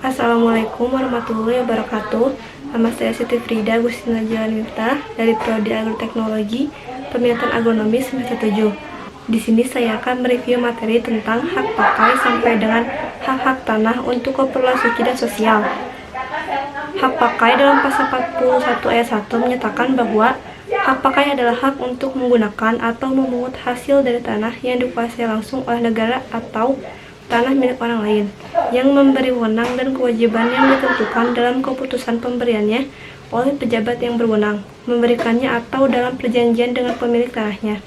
Assalamualaikum warahmatullahi wabarakatuh. Nama saya Siti Frida Gustina Jalan Miftah dari Prodi Agroteknologi Peminatan Agronomi semester 7. Di sini saya akan mereview materi tentang hak pakai sampai dengan hak-hak tanah untuk keperluan suci dan sosial. Hak pakai dalam pasal 41 ayat 1 menyatakan bahwa hak pakai adalah hak untuk menggunakan atau memungut hasil dari tanah yang dikuasai langsung oleh negara atau tanah milik orang lain, yang memberi wewenang dan kewajiban yang ditentukan dalam keputusan pemberiannya oleh pejabat yang berwenang memberikannya atau dalam perjanjian dengan pemilik tanahnya,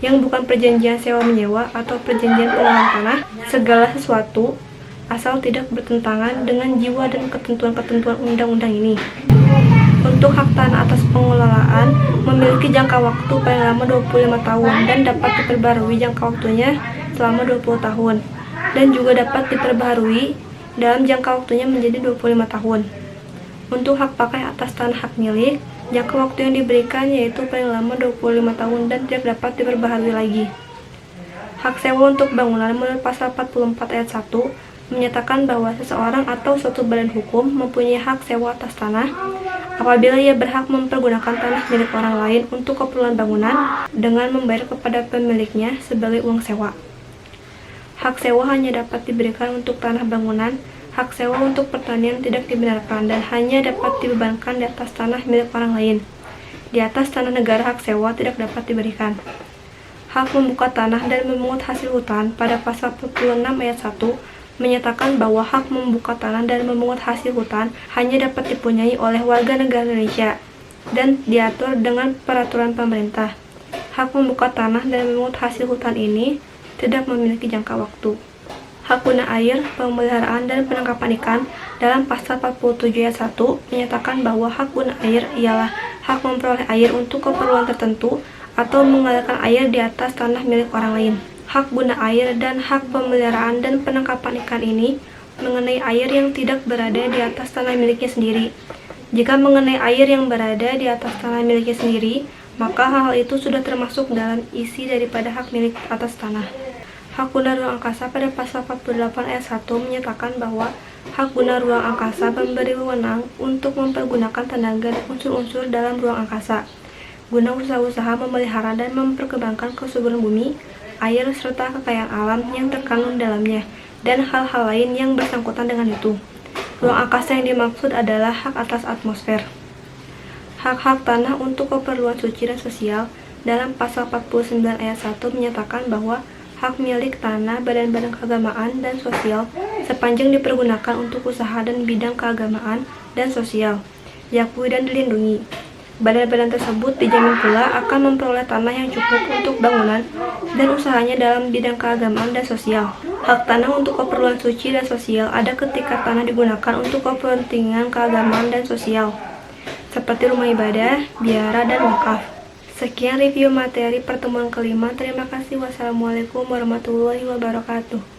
yang bukan perjanjian sewa-menyewa atau perjanjian pengelolaan tanah, segala sesuatu asal tidak bertentangan dengan jiwa dan ketentuan-ketentuan undang-undang ini. Untuk hak tanah atas pengelolaan memiliki jangka waktu paling lama 25 tahun dan dapat diperbarui jangka waktunya selama 20 tahun. Dan juga dapat diperbaharui dalam jangka waktunya menjadi 25 tahun. Untuk hak pakai atas tanah hak milik, jangka waktu yang diberikan yaitu paling lama 25 tahun dan tidak dapat diperbaharui lagi. Hak sewa untuk bangunan menurut pasal 44 ayat 1 menyatakan bahwa seseorang atau suatu badan hukum mempunyai hak sewa atas tanah apabila ia berhak mempergunakan tanah milik orang lain untuk keperluan bangunan dengan membayar kepada pemiliknya sebagai uang sewa. Hak sewa hanya dapat diberikan untuk tanah bangunan. Hak sewa untuk pertanian tidak dibenarkan dan hanya dapat dibebankan di atas tanah milik orang lain. Di atas tanah negara hak sewa tidak dapat diberikan. Hak membuka tanah dan memungut hasil hutan pada pasal 46 ayat 1 menyatakan bahwa hak membuka tanah dan memungut hasil hutan hanya dapat dipunyai oleh warga negara Indonesia dan diatur dengan peraturan pemerintah. Hak membuka tanah dan memungut hasil hutan ini tidak memiliki jangka waktu. Hak guna air, pemeliharaan, dan penangkapan ikan dalam pasal 47 ayat 1 menyatakan bahwa hak guna air ialah hak memperoleh air untuk keperluan tertentu atau mengalirkan air di atas tanah milik orang lain. Hak guna air dan hak pemeliharaan dan penangkapan ikan ini mengenai air yang tidak berada di atas tanah miliknya sendiri. Jika mengenai air yang berada di atas tanah miliknya sendiri, maka hal itu sudah termasuk dalam isi daripada hak milik atas tanah. Hak guna ruang angkasa pada pasal 48 ayat 1 menyatakan bahwa hak guna ruang angkasa memberi wewenang untuk mempergunakan tenaga dan unsur-unsur dalam ruang angkasa guna usaha-usaha memelihara dan memperkembangkan kesuburan bumi, air, serta kekayaan alam yang terkandung dalamnya, dan hal-hal lain yang bersangkutan dengan itu. Ruang angkasa yang dimaksud adalah hak atas atmosfer. Hak-hak tanah untuk keperluan suci dan sosial dalam pasal 49 ayat 1 menyatakan bahwa hak milik tanah badan-badan keagamaan dan sosial sepanjang dipergunakan untuk usaha dan bidang keagamaan dan sosial, diakui dan dilindungi. Badan-badan tersebut dijamin pula akan memperoleh tanah yang cukup untuk bangunan dan usahanya dalam bidang keagamaan dan sosial. Hak tanah untuk keperluan suci dan sosial ada ketika tanah digunakan untuk kepentingan keagamaan dan sosial, seperti rumah ibadah, biara, dan wakaf. Sekian review materi pertemuan kelima. Terima kasih. Wassalamualaikum warahmatullahi wabarakatuh.